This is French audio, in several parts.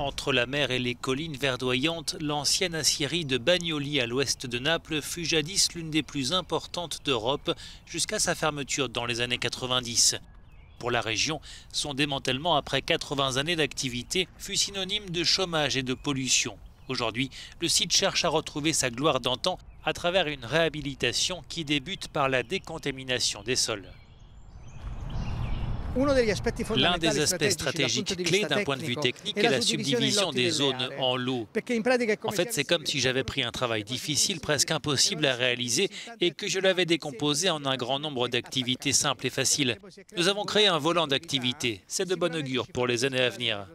Entre la mer et les collines verdoyantes, l'ancienne aciérie de Bagnoli à l'ouest de Naples fut jadis l'une des plus importantes d'Europe jusqu'à sa fermeture dans les années 90. Pour la région, son démantèlement après 80 années d'activité fut synonyme de chômage et de pollution. Aujourd'hui, le site cherche à retrouver sa gloire d'antan à travers une réhabilitation qui débute par la décontamination des sols. L'un des aspects stratégiques clés d'un point de vue technique est la subdivision des zones en lots. En fait, c'est comme si j'avais pris un travail difficile, presque impossible à réaliser, et que je l'avais décomposé en un grand nombre d'activités simples et faciles. Nous avons créé un volant d'activités. C'est de bon augure pour les années à venir.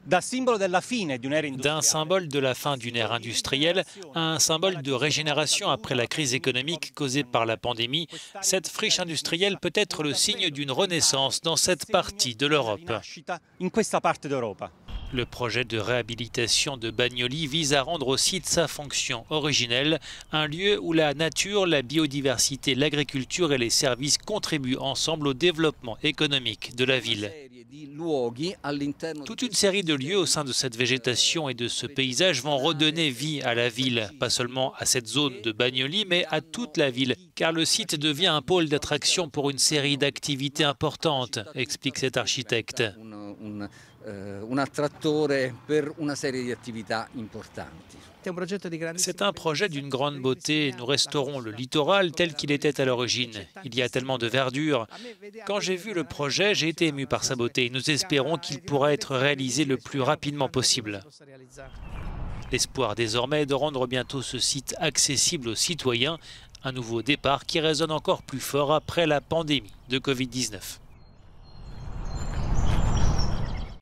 D'un symbole de la fin d'une ère industrielle à un symbole de régénération après la crise économique causée par la pandémie, cette friche industrielle peut être le signe d'une renaissance dans cette partie de l'Europe. Le projet de réhabilitation de Bagnoli vise à rendre au site sa fonction originelle, un lieu où la nature, la biodiversité, l'agriculture et les services contribuent ensemble au développement économique de la ville. Toute une série de lieux au sein de cette végétation et de ce paysage vont redonner vie à la ville, pas seulement à cette zone de Bagnoli, mais à toute la ville, car le site devient un pôle d'attraction pour une série d'activités importantes, explique cet architecte. C'est un projet d'une grande beauté. Nous restaurons le littoral tel qu'il était à l'origine. Il y a tellement de verdure. Quand j'ai vu le projet, j'ai été ému par sa beauté. Nous espérons qu'il pourra être réalisé le plus rapidement possible. L'espoir désormais est de rendre bientôt ce site accessible aux citoyens. Un nouveau départ qui résonne encore plus fort après la pandémie de Covid-19.